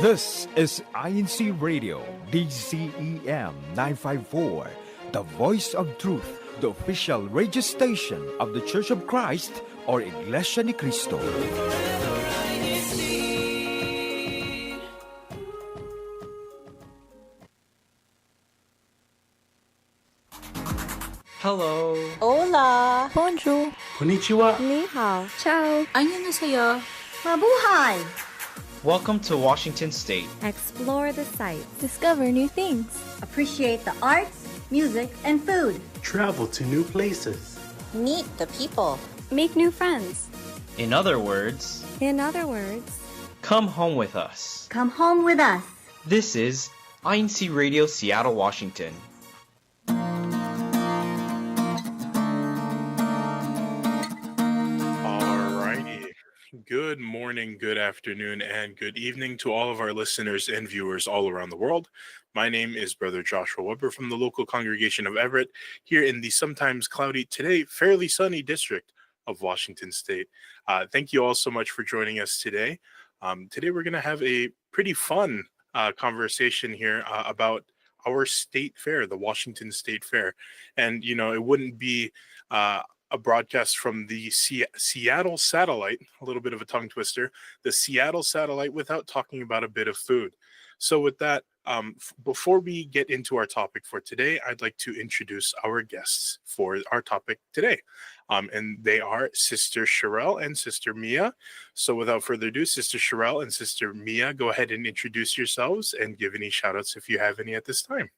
This is INCRadio DCEM 954, the voice of truth, the official radio station of the Church of Christ or Iglesia ni Cristo. Hello. Hola! Bonjour. Konnichiwa. Ni hao. Ciao. 안녕하세요. Mabuhay! Welcome to Washington State. Explore the sights. Discover new things. Appreciate the arts, music, and food. Travel to new places. Meet the people. Make new friends. In other words, come home with us. Come home with us. This is INCRadio Seattle, Washington. Good morning, good afternoon, and good evening to all of our listeners and viewers all around the world. My name is Brother Joshua Weber from the local congregation of Everett here in the sometimes cloudy, today fairly sunny district of Washington State. Thank you all so much for joining us today. Today we're going to have a pretty fun conversation here about our state fair, the Washington State Fair. And, you know, it wouldn't be a broadcast from the Seattle satellite, a little bit of a tongue twister, the Seattle satellite, without talking about a bit of food. So with that, before we get into our topic for today, I'd like to introduce our guests for our topic today. And they are Sister Sherelle and Sister Mia. So without further ado, Sister Sherelle and Sister Mia, go ahead and introduce yourselves and give any shout outs if you have any at this time.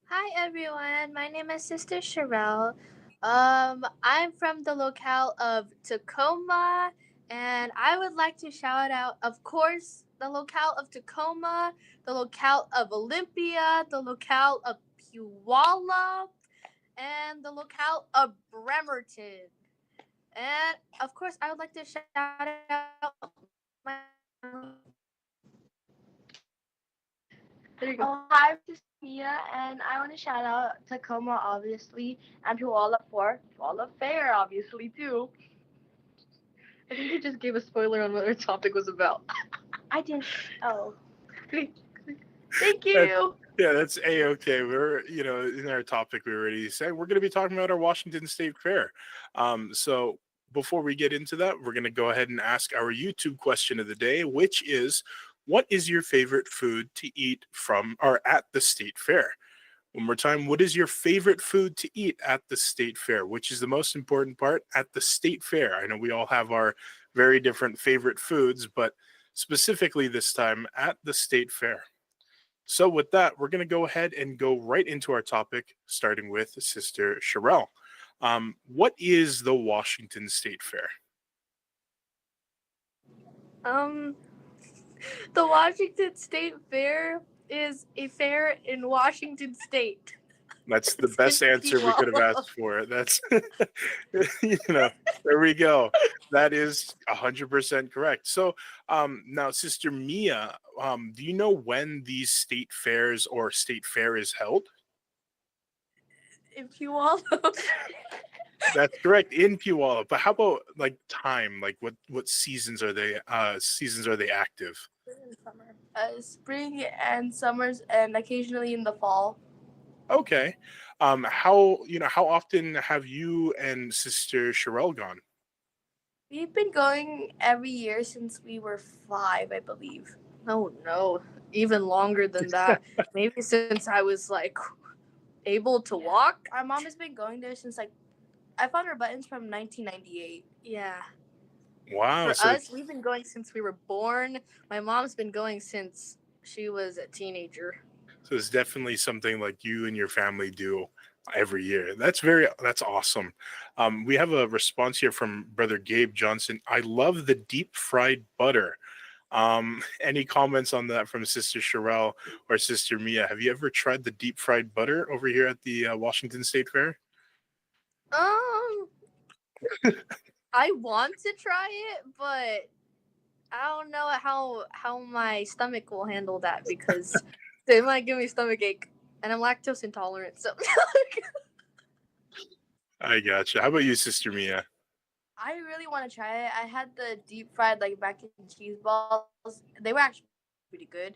Hi everyone, my name is Sister Sherelle. I'm from the locale of Tacoma, and I would like to shout out, of course, the locale of Tacoma, the locale of Olympia, the locale of Puyallup, and the locale of Bremerton. And of course, I would like to shout out my. There you go. Hi, this is Mia, and I want to shout out Tacoma, obviously, and Puyallup for Puyallup Fair, obviously, too. I think you just gave a spoiler on what our topic was about. I didn't. Oh. Thank you. Yeah, that's A-okay. We're, you know, in our topic, we already said we're going to be talking about our Washington State Fair. So before we get into that, we're going to go ahead and ask our YouTube question of the day, which is, what is your favorite food to eat from or at the state fair? One more time, what is your favorite food to eat at the state fair? Which is the most important part at the state fair? I know we all have our very different favorite foods, but specifically this time at the state fair. So with that, we're going to go ahead and go right into our topic, starting with Sister Sherelle. What is the Washington State Fair? The Washington State Fair is a fair in Washington State. That's the best answer we could have asked for. That's, you know, there we go. That is 100% correct. So now, Sister Mia, do you know when these state fairs or state fair is held? In Puyallup. That's correct, in Puyallup. But how about like time? Like what seasons are they active? Spring and summers, and occasionally in the fall. Okay. How often have you and Sister Sherelle gone? We've been going every year since we were 5, I believe. No, even longer than that. Maybe since I was like able to walk. Our mom has been going there since like I found her buttons from 1998. Yeah. Wow. For us, we've been going since we were born. My mom's been going since she was a teenager. So it's definitely something like you and your family do every year. That's awesome. We have a response here from Brother Gabe Johnson. I love the deep fried butter. Any comments on that from Sister Sherelle or Sister Mia? Have you ever tried the deep fried butter over here at the Washington State Fair? I want to try it, but I don't know how my stomach will handle that because they might give me stomach ache, and I'm lactose intolerant. So I gotcha. How about you, Sister Mia? I really want to try it. I had the deep fried like mac and cheese balls. They were actually pretty good.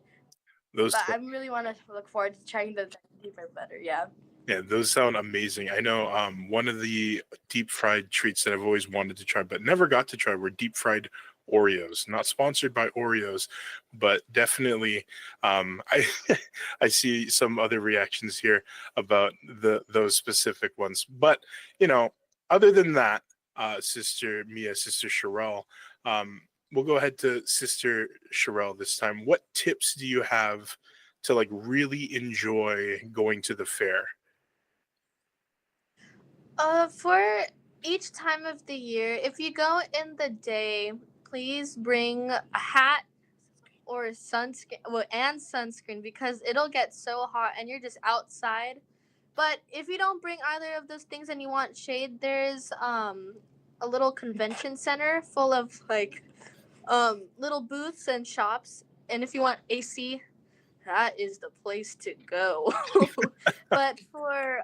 Those, But I really want to look forward to trying the deep fried better. Yeah. yeah, those sound amazing. I know one of the deep fried treats that I've always wanted to try but never got to try were deep fried Oreos. Not sponsored by Oreos, but definitely I I see some other reactions here about those specific ones. But other than that, Sister Mia, Sister Sherelle, we'll go ahead to Sister Sherelle this time. What tips do you have to like really enjoy going to the fair? For each time of the year, if you go in the day, please bring a hat or sunscreen, and sunscreen because it'll get so hot and you're just outside. But if you don't bring either of those things and you want shade, there's a little convention center full of like little booths and shops. And if you want AC, that is the place to go. But for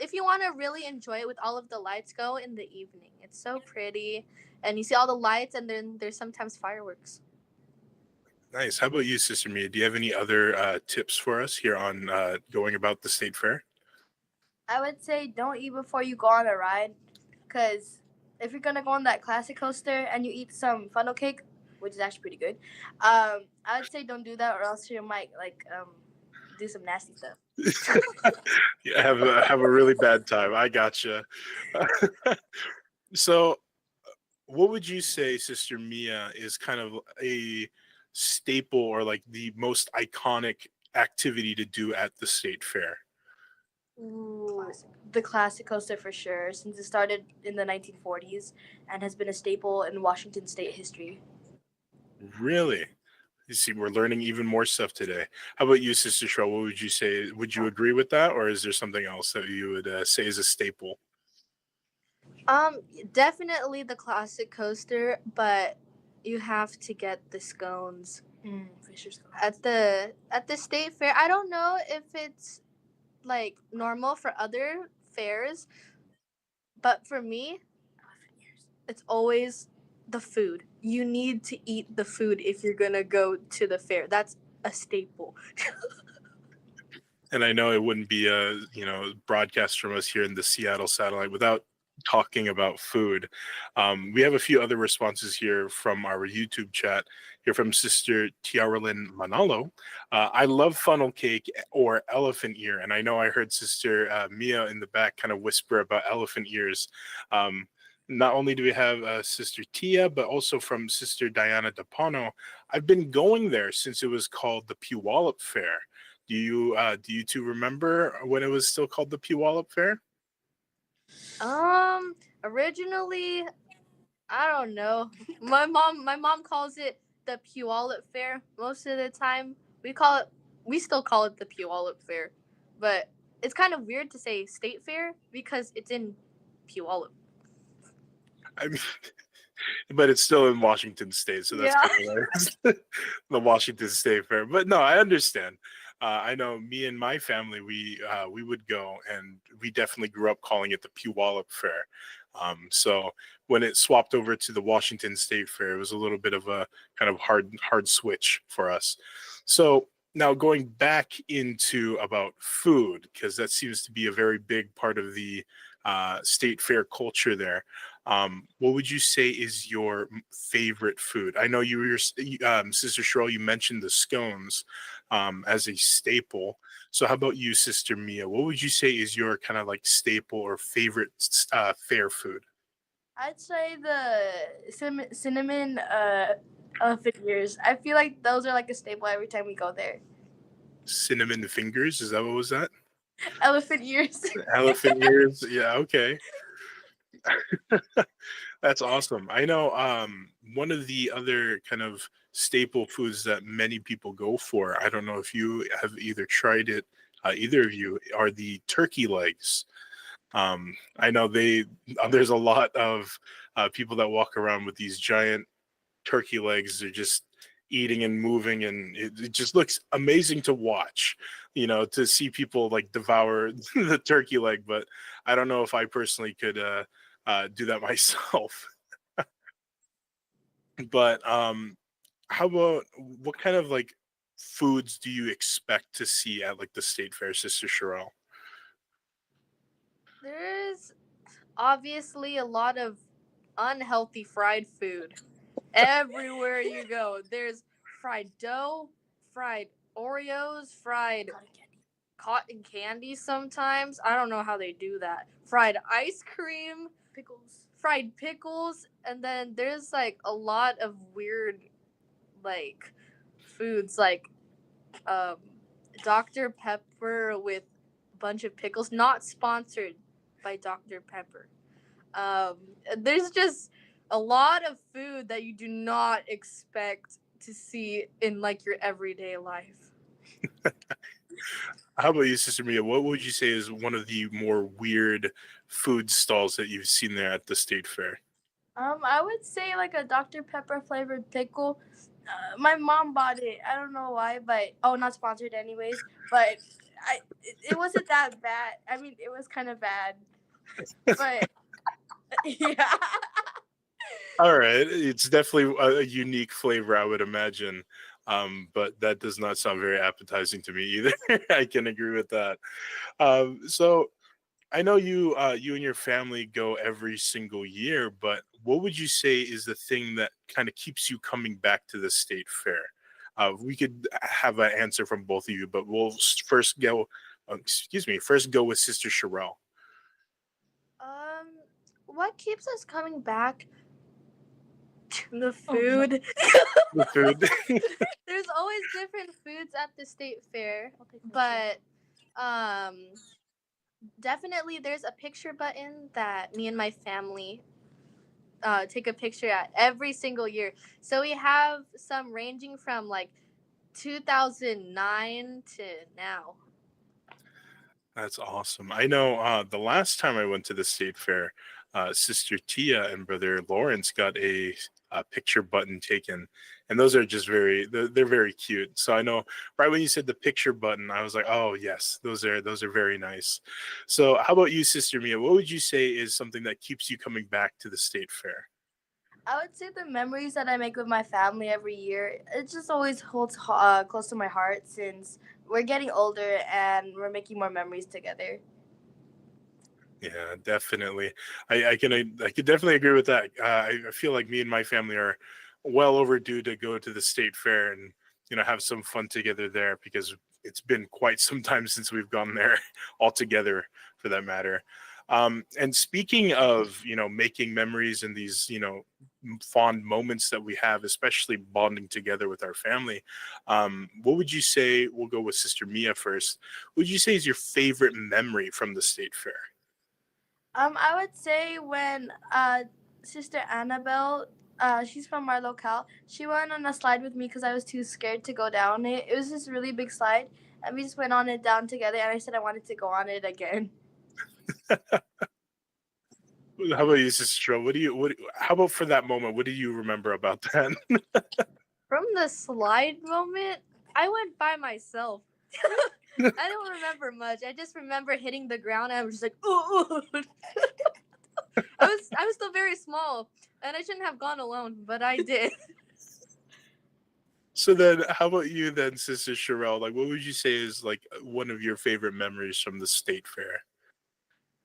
if you want to really enjoy it with all of the lights, go in the evening. It's so pretty and you see all the lights, and then there's sometimes fireworks. Nice. How about you, Sister Mia? Do you have any other tips for us here on going about the state fair? I would say don't eat before you go on a ride, because if you're gonna go on that classic coaster and you eat some funnel cake, which is actually pretty good, I would say don't do that, or else you might do some nasty stuff. Yeah, have a really bad time. I gotcha. So, what would you say, Sister Mia, is kind of a staple or like the most iconic activity to do at the state fair? Ooh, the classic coaster for sure, since it started in the 1940s and has been a staple in Washington state history. Really? You see, we're learning even more stuff today. How about you, Sister Sherelle? What would you say? Would you agree with that, or is there something else that you would say is a staple? Definitely the classic coaster, but you have to get the scones. Fisher scones. At the state fair. I don't know if it's like normal for other fairs, but for me, it's always the food. You need to eat the food if you're gonna go to the fair. That's a staple. And I know it wouldn't be a broadcast from us here in the Seattle satellite without talking about food. We have a few other responses here from our YouTube chat. Here from Sister Tiaralyn Manalo. I love funnel cake or elephant ear, and I know I heard Sister Mia in the back kind of whisper about elephant ears. Not only do we have Sister Tia, but also from Sister Diana DePano. I've been going there since it was called the Puyallup Fair. Do you two remember when it was still called the Puyallup Fair? Originally, I don't know. My mom calls it the Puyallup Fair. Most of the time, we still call it the Puyallup Fair, but it's kind of weird to say state fair because it's in Puyallup. I mean, but it's still in Washington State, so that's kind of the Washington State Fair. But no, I understand. I know me and my family, we would go, and we definitely grew up calling it the Puyallup Fair. So when it swapped over to the Washington State Fair, it was a little bit of a kind of hard switch for us. So now going back into about food, because that seems to be a very big part of the state fair culture there. What would you say is your favorite food? I know Sister Sherelle, you mentioned the scones as a staple. So how about you, Sister Mia? What would you say is your kind of like staple or favorite fair food? I'd say the cinnamon elephant ears. I feel like those are like a staple every time we go there. Cinnamon fingers? Is that what was that? Elephant ears. Elephant ears? Yeah, okay. That's awesome. I know one of the other kind of staple foods that many people go for, I don't know if you have either tried it, either of you, are the turkey legs. I know there's a lot of people that walk around with these giant turkey legs. They're just eating and moving, and it just looks amazing to watch, to see people like devour the turkey leg. But I don't know if I personally could do that myself. But how about what kind of like foods do you expect to see at like the state fair, Sister Sherelle? There's obviously a lot of unhealthy fried food everywhere you go. There's fried dough, fried Oreos, fried cotton candy sometimes. I don't know how they do that. Fried ice cream, fried pickles, and then there's like a lot of weird like foods like um Dr. Pepper with a bunch of pickles, not sponsored by Dr. Pepper. Um, there's just a lot of food that you do not expect to see in like your everyday life. How about you, Sister Mia? What would you say is one of the more weird food stalls that you've seen there at the state fair? I would say like a Dr. Pepper flavored pickle. My mom bought it. I don't know why, but not sponsored anyways. But it wasn't that bad. I mean, it was kind of bad, but yeah. All right, it's definitely a unique flavor, I would imagine. But that does not sound very appetizing to me either. I can agree with that. So I know you and your family go every single year, but what would you say is the thing that kind of keeps you coming back to the state fair? We could have an answer from both of you, but we'll first go. First go with Sister Sherelle. What keeps us coming back? The food. The food. There's always different foods at the state fair, but definitely there's a picture button that me and my family take a picture at every single year. So we have some ranging from like 2009 to now. That's awesome. I know the last time I went to the state fair, Sister Tia and Brother Lawrence got a picture button taken, and those are just they're very cute. So I know right when you said the picture button, I was like, oh yes, those are very nice. So how about you, Sister Mia? What would you say is something that keeps you coming back to the state fair? I would say the memories that I make with my family every year, it just always holds close to my heart since we're getting older and we're making more memories together. Yeah, definitely. I could definitely agree with that. I feel like me and my family are well overdue to go to the state fair and have some fun together there because it's been quite some time since we've gone there all together, for that matter. And speaking of making memories and these fond moments that we have, especially bonding together with our family, what would you say? We'll go with Sister Mia first. What would you say is your favorite memory from the state fair? I would say when Sister Annabelle, she's from our locale, she went on a slide with me because I was too scared to go down it. It was this really big slide, and we just went on it down together, and I said I wanted to go on it again. How about you, Sister? How about for that moment? What do you remember about that? From the slide moment, I went by myself. I don't remember much. I just remember hitting the ground and I was just like, ooh. I was still very small and I shouldn't have gone alone, but I did. So then how about you then, Sister Sherelle? Like what would you say is like one of your favorite memories from the state fair?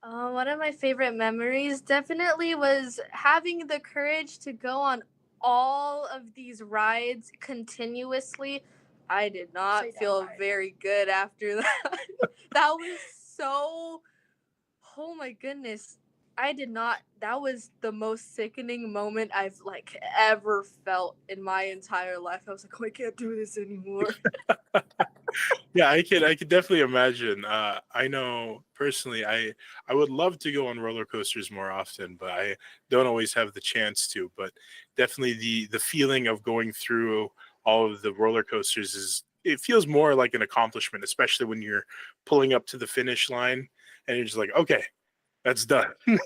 One of my favorite memories definitely was having the courage to go on all of these rides continuously. I did not feel very good after that. That was so, oh my goodness. I did not, that was the most sickening moment I've like ever felt in my entire life. I was like, oh, I can't do this anymore. Yeah, I could definitely imagine. I know personally, I would love to go on roller coasters more often, but I don't always have the chance to. But definitely the feeling of going through all of the roller coasters it feels more like an accomplishment, especially when you're pulling up to the finish line and you're just like, okay, that's done. And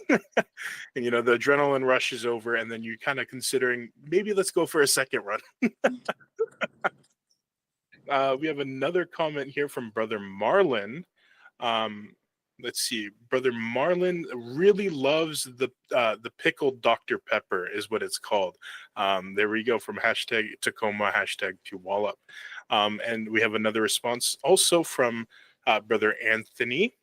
the adrenaline rush is over, and then you're kind of considering maybe let's go for a second run. We have another comment here from Brother Marlon. let's see. Brother Marlon really loves the pickled Dr. Pepper is what it's called. There we go from hashtag Tacoma, hashtag Puyallup. And we have another response also from Brother Anthony.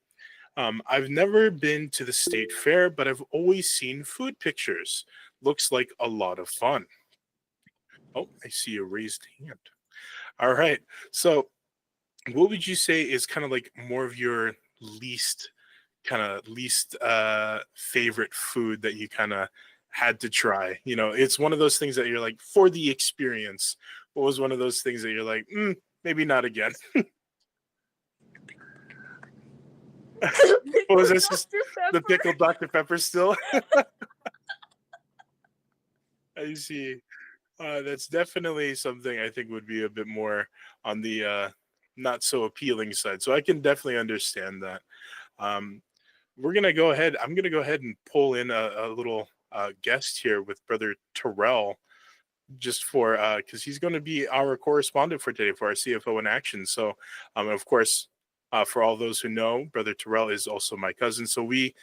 I've never been to the state fair, but I've always seen food pictures. Looks like a lot of fun. Oh, I see a raised hand. All right. So what would you say is kind of like more of your least favorite food that you kind of had to try? You know, it's one of those things that you're like, for the experience. What was one of those things that you're like, maybe not again? What was this? The pickled Dr. Pepper still? I see. That's definitely something I think would be a bit more on the not so appealing side. So I can definitely understand that. We're gonna go ahead. I'm gonna go ahead and pull in a little guest here with Brother Terrell, just for because he's going to be our correspondent for today for our CFO in action. So, of course, for all those who know, Brother Terrell is also my cousin. So we,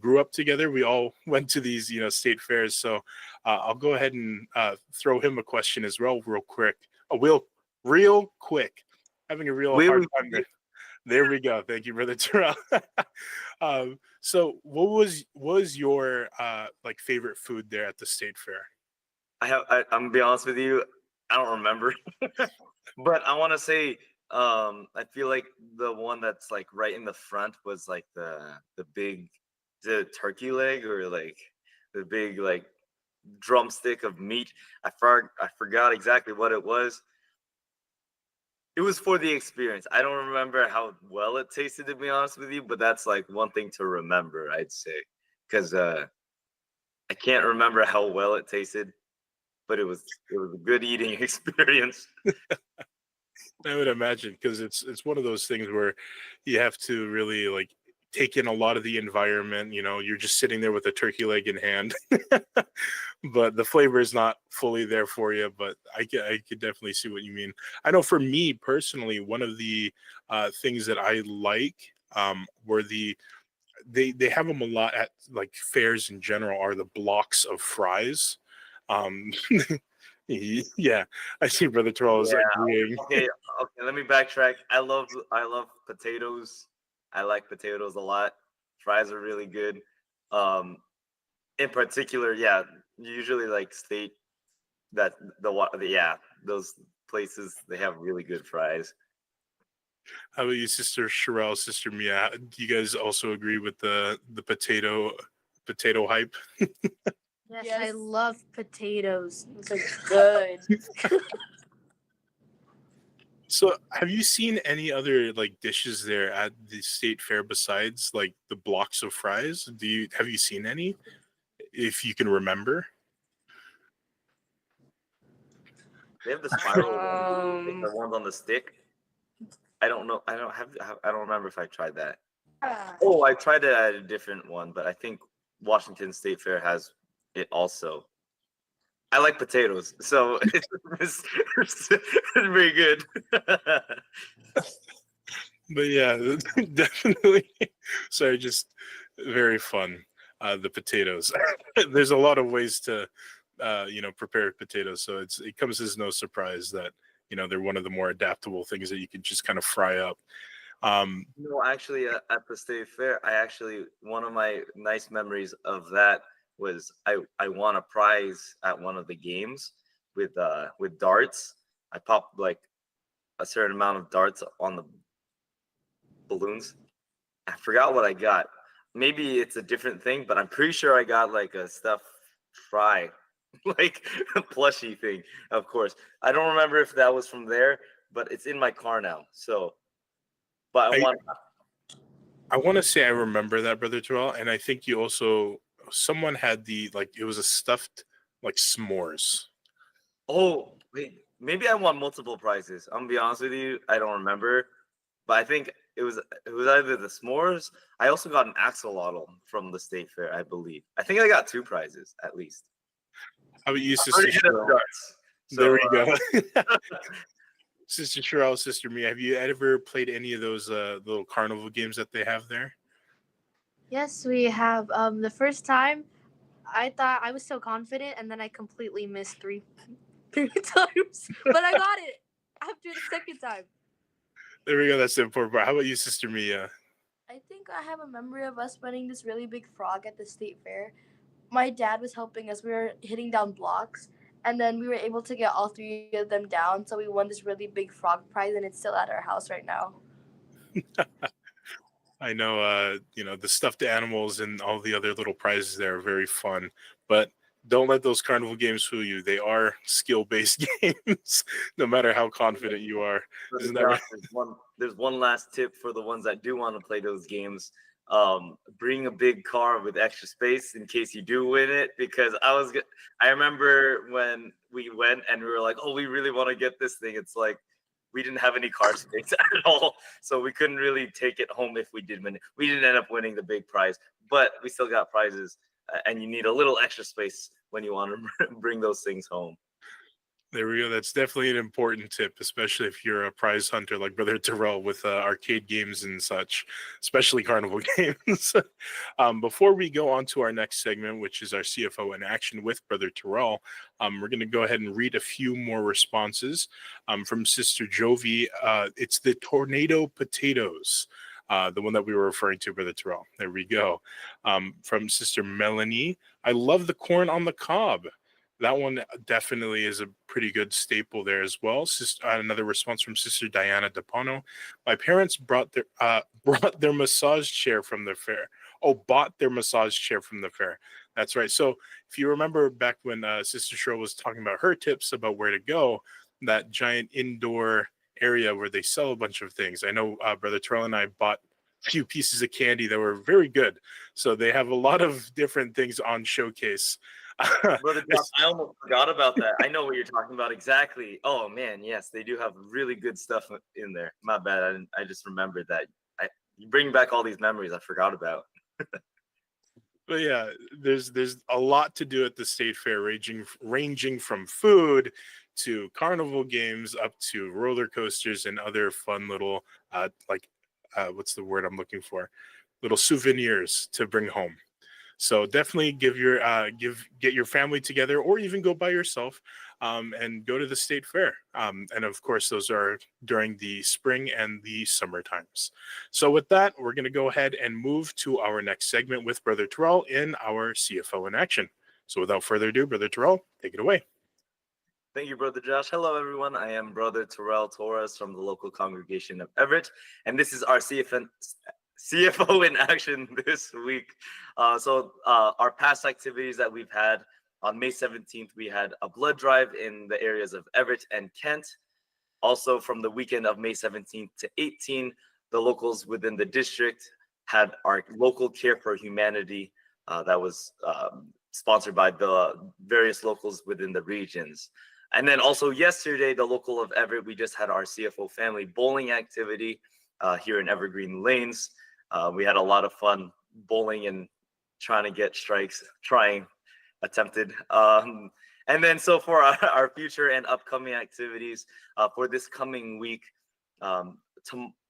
grew up together. We all went to these, state fairs. So I'll go ahead and throw him a question as well, real quick. Real quick. Having a real hard time there. There we go. Thank you, Brother Terrell. So what was your favorite food there at the state fair? I'm gonna be honest with you, I don't remember. But I want to say I feel like the one that's like right in the front was like the turkey leg, or like the big like drumstick of meat. I forgot exactly what it was. It was for the experience. I don't remember how well it tasted, to be honest with you, but that's like one thing to remember, I'd say, because I can't remember how well it tasted, but it was a good eating experience. I would imagine, because it's one of those things where you have to really like take in a lot of the environment. You're just sitting there with a turkey leg in hand, but the flavor is not fully there for you. But I could definitely see what you mean. I know for me personally, one of the things that I like were they have them a lot at like fairs in general, are the blocks of fries. Yeah, I see Brother Terrell is agreeing. Okay, let me backtrack. I love potatoes. I like potatoes a lot. Fries are really good. In particular, usually like state that those places, they have really good fries. How about you, Sister Sherelle, Sister Mia? Do you guys also agree with the potato hype? Yes, I love potatoes. Those are good. So, have you seen any other like dishes there at the state fair besides like the blocks of fries? Have you seen any, if you can remember? They have the spiral ones, the ones on the stick. I don't know. I don't remember if I tried that. Oh, I tried it at a different one, but I think Washington State Fair has it also. I like potatoes, so it's very good. But yeah, definitely. Sorry, just very fun. The potatoes. There's a lot of ways to, prepare potatoes, so it comes as no surprise that they're one of the more adaptable things that you can just kind of fry up. Actually, at the state fair, one of my nice memories of that was I won a prize at one of the games with darts. I popped like a certain amount of darts on the balloons. I forgot what I got. Maybe it's a different thing, but I'm pretty sure I got like a stuffed fry, like a plushy thing. Of course, I don't remember if that was from there, but it's in my car now. So, but I want to say I remember that, Brother Terrell, and I think you also. Someone had it was a stuffed like s'mores. Oh, wait, maybe I won multiple prizes. I'm gonna be honest with you, I don't remember, but I think it was either the s'mores. I also got an axolotl from the state fair, I believe. I think I got 2 prizes at least. How about you, Sister Sherelle? There we go. Sister Sherelle, Sister Mia, have you ever played any of those little carnival games that they have there? Yes, we have. The first time, I thought I was so confident, and then I completely missed three times. But I got it after the second time. There we go. That's the important part. How about you, Sister Mia? I think I have a memory of us winning this really big frog at the state fair. My dad was helping us. We were hitting down blocks, and then we were able to get all three of them down. So we won this really big frog prize, and it's still at our house right now. I know, the stuffed animals and all the other little prizes there are very fun, but don't let those carnival games fool you. They are skill-based games, no matter how confident you are. Isn't that right? There's one last tip for the ones that do want to play those games. Bring a big car with extra space in case you do win it, because I remember when we went and we were like, oh, we really want to get this thing. It's like we didn't have any car space at all, so we couldn't really take it home if we did win it. We didn't end up winning the big prize, but we still got prizes, and you need a little extra space when you want to bring those things home. There we go. That's definitely an important tip, especially if you're a prize hunter like Brother Terrell with arcade games and such, especially carnival games. Before we go on to our next segment, which is our CFO in action with Brother Terrell, we're going to go ahead and read a few more responses from Sister Jovi. It's the tornado potatoes. The one that we were referring to, Brother Terrell. There we go. From Sister Melanie, I love the corn on the cob. That one definitely is a pretty good staple there as well. Another response from Sister Diana DePano. My parents brought their massage chair from the fair. Oh, bought their massage chair from the fair. That's right. So if you remember back when Sister Cheryl was talking about her tips about where to go, that giant indoor area where they sell a bunch of things. I know Brother Terrell and I bought a few pieces of candy that were very good. So they have a lot of different things on showcase. Brother Josh, I almost forgot about that. I know what you're talking about exactly. Oh man, yes, they do have really good stuff in there. My bad. I just remembered that. You bring back all these memories I forgot about. But yeah, there's a lot to do at the state fair, ranging from food to carnival games up to roller coasters and other fun little what's the word I'm looking for? Little souvenirs to bring home. So definitely get your family together, or even go by yourself and go to the state fair. And of course, those are during the spring and the summer times. So with that, we're going to go ahead and move to our next segment with Brother Terrell in our CFO in action. So without further ado, Brother Terrell, take it away. Thank you, Brother Josh. Hello, everyone. I am Brother Terrell Torres from the local congregation of Everett, and this is our CFO in action this week. So our past activities that we've had, on May 17th, we had a blood drive in the areas of Everett and Kent. Also, from the weekend of May 17th to 18th, the locals within the district had our local Care for Humanity that was sponsored by the various locals within the regions. And then also yesterday, the local of Everett, we just had our CFO family bowling activity here in Evergreen Lanes. We had a lot of fun bowling and trying to get strikes, attempted. And then so for our future and upcoming activities for this coming week,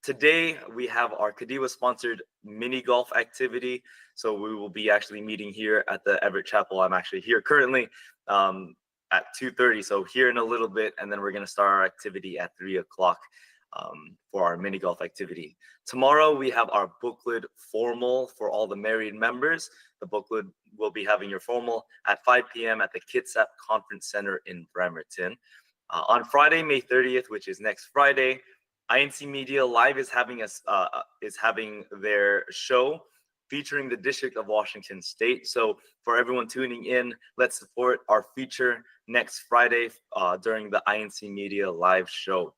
today we have our Kadiwa sponsored mini golf activity. So we will be actually meeting here at the Everett Chapel. I'm actually here currently at 2:30. So here in a little bit, and then we're going to start our activity at 3 o'clock. For our mini golf activity. Tomorrow, we have our booklet formal for all the married members. The booklet will be having your formal at 5 p.m. at the Kitsap Conference Center in Bremerton. On Friday, May 30th, which is next Friday, INC Media Live is having their show featuring the District of Washington State. So for everyone tuning in, let's support our feature next Friday during the INC Media Live show.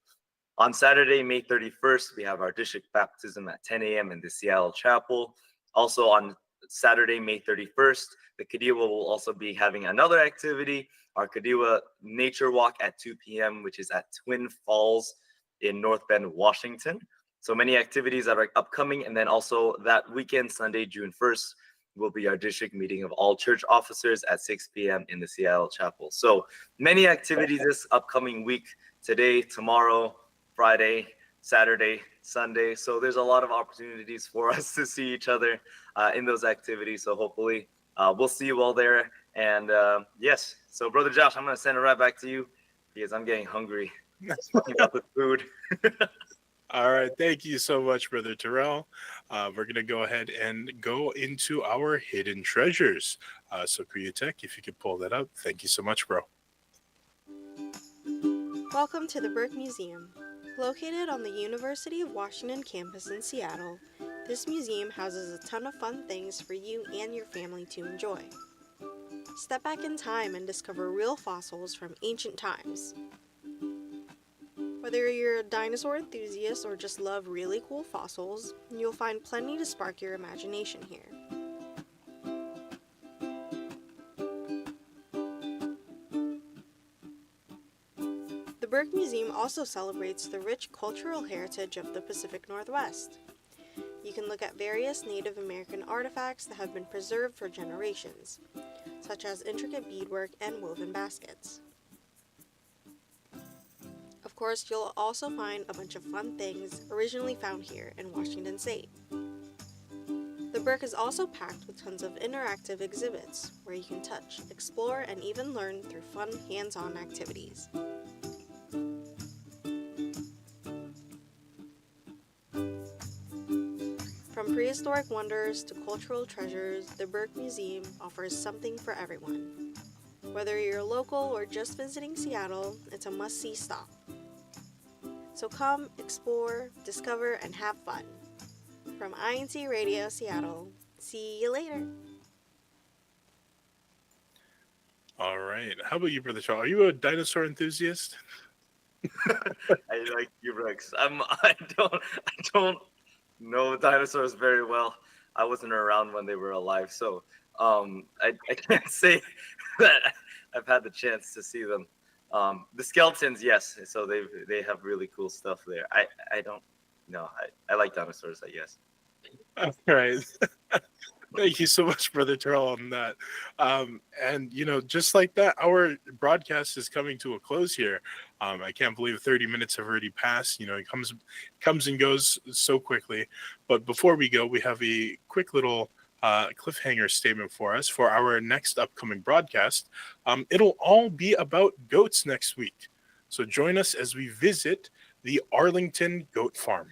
On Saturday, May 31st, we have our district baptism at 10 a.m. in the Seattle Chapel. Also on Saturday, May 31st, the Kadiwa will also be having another activity, our Kadiwa Nature Walk at 2 p.m., which is at Twin Falls in North Bend, Washington. So many activities that are upcoming. And then also that weekend, Sunday, June 1st, will be our district meeting of all church officers at 6 p.m. in the Seattle Chapel. So many activities this upcoming week, today, tomorrow, Friday, Saturday, Sunday. So there's a lot of opportunities for us to see each other in those activities. So hopefully we'll see you all there. And yes, so Brother Josh, I'm going to send it right back to you because I'm getting hungry. Talking about the food. All right. Thank you so much, Brother Terrell. We're going to go ahead and go into our hidden treasures. So Kriyatek, if you could pull that up. Thank you so much, bro. Welcome to the Burke Museum. Located on the University of Washington campus in Seattle, this museum houses a ton of fun things for you and your family to enjoy. Step back in time and discover real fossils from ancient times. Whether you're a dinosaur enthusiast or just love really cool fossils, you'll find plenty to spark your imagination here. The Burke Museum also celebrates the rich cultural heritage of the Pacific Northwest. You can look at various Native American artifacts that have been preserved for generations, such as intricate beadwork and woven baskets. Of course, you'll also find a bunch of fun things originally found here in Washington State. The Burke is also packed with tons of interactive exhibits where you can touch, explore, and even learn through fun hands-on activities. From prehistoric wonders to cultural treasures, the Burke Museum offers something for everyone. Whether you're local or just visiting Seattle, it's a must-see stop. So come, explore, discover, and have fun. From INCRadio Seattle, see you later. All right. How about you, Brother Charles? Are you a dinosaur enthusiast? I like you, Rex. I don't know dinosaurs very well. I wasn't around when they were alive, so I can't say that I've had the chance to see them. The skeletons, yes. So they have really cool stuff there. I don't know. I like dinosaurs, I guess. All right. Thank you so much, Brother Terrell, on that. And, just like that, our broadcast is coming to a close here. I can't believe 30 minutes have already passed. It comes and goes so quickly. But before we go, we have a quick little cliffhanger statement for us for our next upcoming broadcast. It'll all be about goats next week. So join us as we visit the Arlington Goat Farm.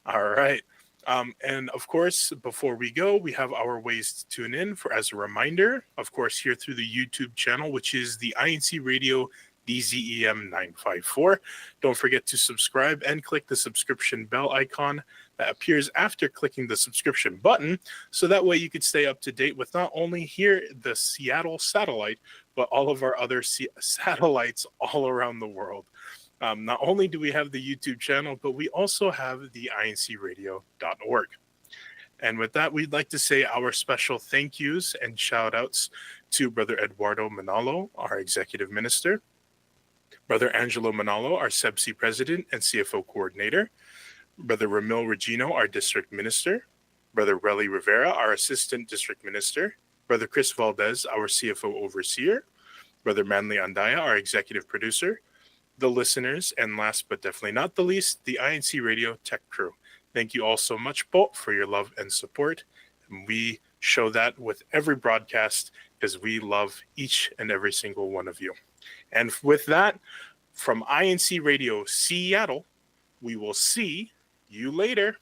All right. And of course, before we go, we have our ways to tune in as a reminder, of course, here through the YouTube channel, which is the INCradio DZEM 954. Don't forget to subscribe and click the subscription bell icon that appears after clicking the subscription button. So that way you could stay up to date with not only here, the Seattle satellite, but all of our other satellites all around the world. Not only do we have the YouTube channel, but we also have the INCradio.org. And with that, we'd like to say our special thank yous and shout outs to Brother Eduardo Manalo, our executive minister, Brother Angelo Manalo, our SEBC president and CFO coordinator, Brother Ramil Regino, our district minister, Brother Relly Rivera, our assistant district minister, Brother Chris Valdez, our CFO overseer, Brother Manly Andaya, our executive producer, the listeners, and last but definitely not the least, the INCradio tech crew. Thank you all so much, Bo, for your love and support. And we show that with every broadcast because we love each and every single one of you. And with that, from INCradio Seattle, we will see you later.